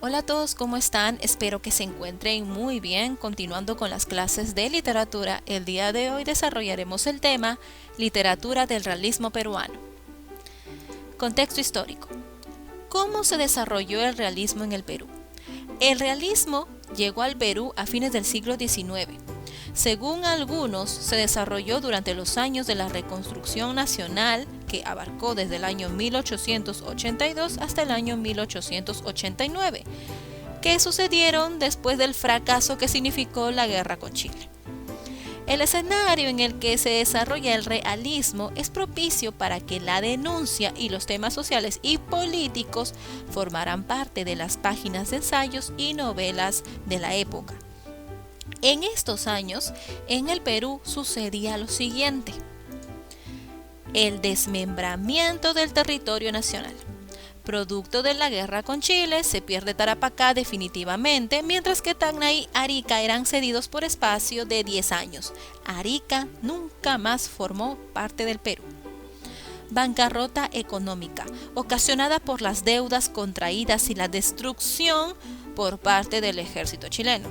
Hola a todos, ¿cómo están? Espero que se encuentren muy bien. Continuando con las clases de literatura, el día de hoy desarrollaremos el tema Literatura del realismo peruano. Contexto histórico. ¿Cómo se desarrolló el realismo en el Perú? El realismo llegó al Perú a fines del siglo XIX. Según algunos, se desarrolló durante los años de la Reconstrucción Nacional, que abarcó desde el año 1882 hasta el año 1889, que sucedieron después del fracaso que significó la guerra con Chile. El escenario en el que se desarrolla el realismo es propicio para que la denuncia y los temas sociales y políticos formaran parte de las páginas de ensayos y novelas de la época. En estos años, en el Perú sucedía lo siguiente: el desmembramiento del territorio nacional. Producto de la guerra con Chile, se pierde Tarapacá definitivamente, mientras que Tacna y Arica eran cedidos por espacio de 10 años. Arica nunca más formó parte del Perú. Bancarrota económica, ocasionada por las deudas contraídas y la destrucción por parte del ejército chileno.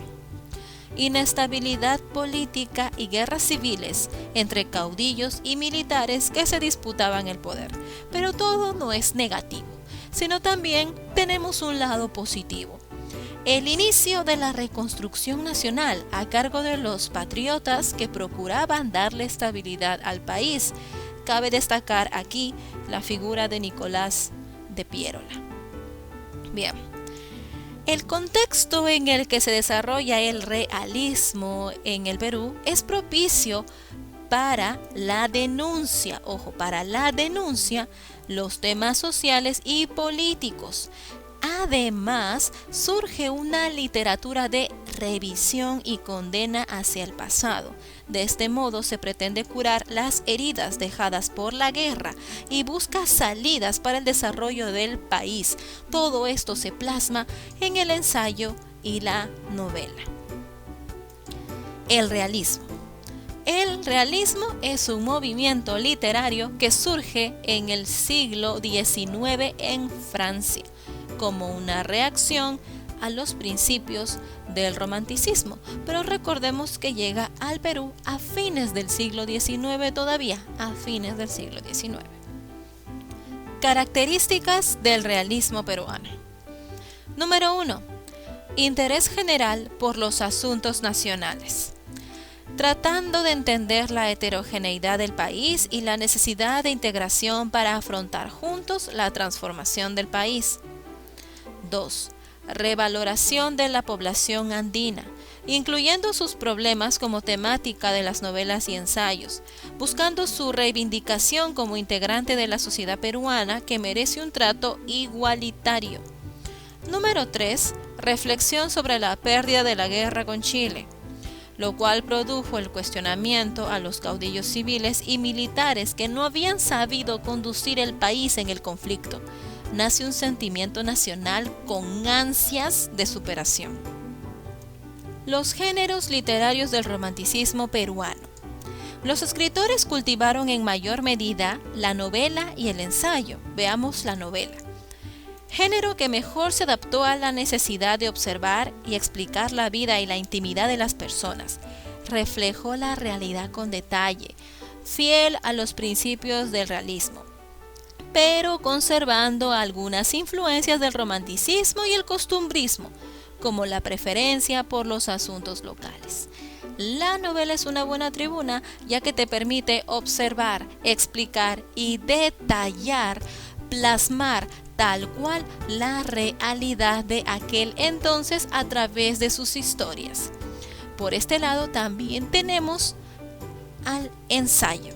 Inestabilidad política y guerras civiles entre caudillos y militares que se disputaban el poder. Pero todo no es negativo, sino también tenemos un lado positivo. El inicio de la reconstrucción nacional a cargo de los patriotas que procuraban darle estabilidad al país. Cabe destacar aquí la figura de Nicolás de Piérola. Bien. El contexto en el que se desarrolla el realismo en el Perú es propicio para la denuncia, los temas sociales y políticos. Además, surge una literatura de revisión y condena hacia el pasado. De este modo se pretende curar las heridas dejadas por la guerra y busca salidas para el desarrollo del país. Todo esto se plasma en el ensayo y la novela. El realismo. El realismo es un movimiento literario que surge en el siglo XIX en Francia, como una reacción a los principios del romanticismo, pero recordemos que llega al Perú a fines del siglo XIX, todavía a fines del siglo XIX. Características del realismo peruano. Número 1. Interés general por los asuntos nacionales. Tratando de entender la heterogeneidad del país y la necesidad de integración para afrontar juntos la transformación del país. 2. Revaloración de la población andina, incluyendo sus problemas como temática de las novelas y ensayos, buscando su reivindicación como integrante de la sociedad peruana que merece un trato igualitario. Número 3. Reflexión sobre la pérdida de la guerra con Chile, lo cual produjo el cuestionamiento a los caudillos civiles y militares que no habían sabido conducir el país en el conflicto. Nace un sentimiento nacional con ansias de superación. Los géneros literarios del romanticismo peruano. Los escritores cultivaron en mayor medida la novela y el ensayo. Veamos la novela. Género que mejor se adaptó a la necesidad de observar y explicar la vida y la intimidad de las personas. Reflejó la realidad con detalle, fiel a los principios del realismo, pero conservando algunas influencias del romanticismo y el costumbrismo, como la preferencia por los asuntos locales. La novela es una buena tribuna, ya que te permite observar, explicar y detallar, plasmar tal cual la realidad de aquel entonces a través de sus historias. Por este lado también tenemos al ensayo.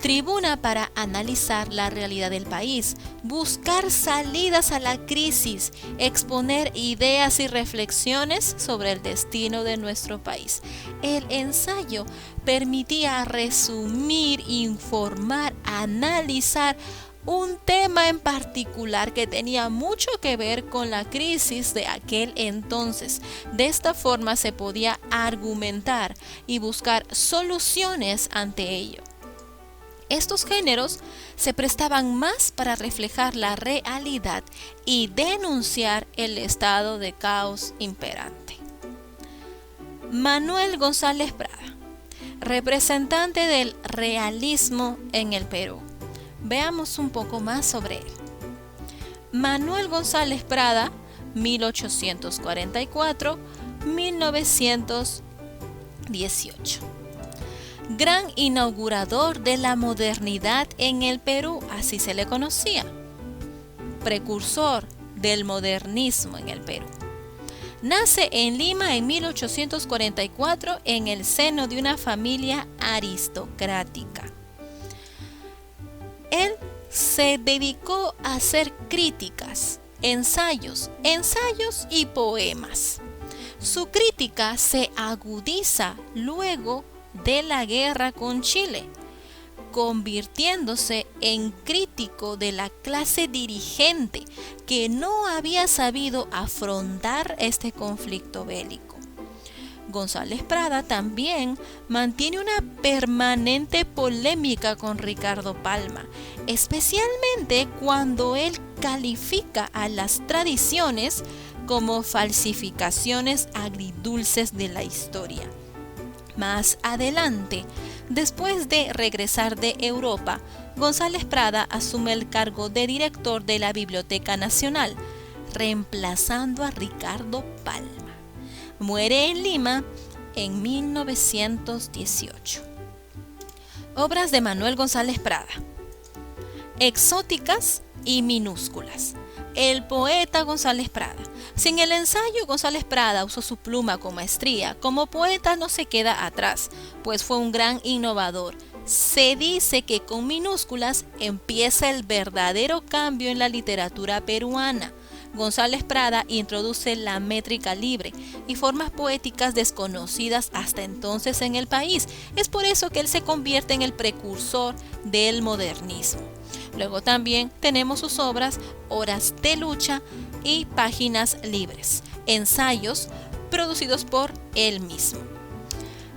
Tribuna para analizar la realidad del país, buscar salidas a la crisis, exponer ideas y reflexiones sobre el destino de nuestro país. El ensayo permitía resumir, informar, analizar un tema en particular que tenía mucho que ver con la crisis de aquel entonces. De esta forma se podía argumentar y buscar soluciones ante ello. Estos géneros se prestaban más para reflejar la realidad y denunciar el estado de caos imperante. Manuel González Prada, representante del realismo en el Perú. Veamos un poco más sobre él. Manuel González Prada, 1844-1918. Gran inaugurador de la modernidad en el Perú, así se le conocía. Precursor del modernismo en el Perú. Nace en Lima en 1844 en el seno de una familia aristocrática. Él se dedicó a hacer críticas, ensayos y poemas. Su crítica se agudiza luego de la guerra con Chile, convirtiéndose en crítico de la clase dirigente que no había sabido afrontar este conflicto bélico. González Prada también mantiene una permanente polémica con Ricardo Palma, especialmente cuando él califica a las tradiciones como falsificaciones agridulces de la historia. Más adelante, después de regresar de Europa, González Prada asume el cargo de director de la Biblioteca Nacional, reemplazando a Ricardo Palma. Muere en Lima en 1918. Obras de Manuel González Prada. Exóticas y minúsculas. El poeta González Prada. Si en el ensayo González Prada usó su pluma con maestría, como poeta no se queda atrás, pues fue un gran innovador. Se dice que con minúsculas empieza el verdadero cambio en la literatura peruana. González Prada introduce la métrica libre y formas poéticas desconocidas hasta entonces en el país. Es por eso que él se convierte en el precursor del modernismo. Luego también tenemos sus obras Horas de lucha y Páginas libres, ensayos producidos por él mismo.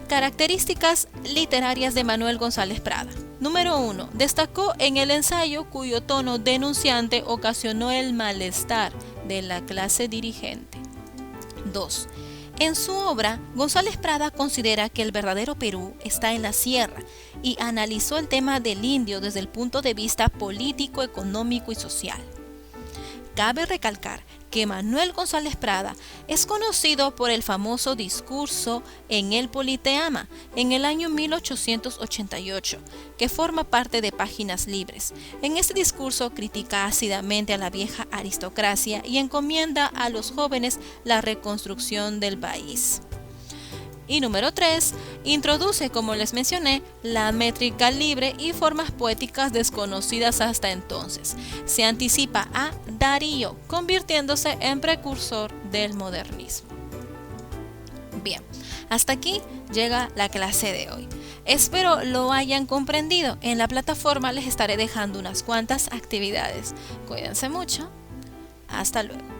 Características literarias de Manuel González Prada. Número 1. Destacó en el ensayo cuyo tono denunciante ocasionó el malestar de la clase dirigente. 2. En su obra, González Prada considera que el verdadero Perú está en la sierra y analizó el tema del indio desde el punto de vista político, económico y social. Cabe recalcar que Manuel González Prada es conocido por el famoso discurso en el Politeama en el año 1888, que forma parte de Páginas libres. En este discurso critica ácidamente a la vieja aristocracia y encomienda a los jóvenes la reconstrucción del país. Y número 3, introduce, como les mencioné, la métrica libre y formas poéticas desconocidas hasta entonces. Se anticipa a Darío, convirtiéndose en precursor del modernismo. Bien, hasta aquí llega la clase de hoy. Espero lo hayan comprendido. En la plataforma les estaré dejando unas cuantas actividades. Cuídense mucho. Hasta luego.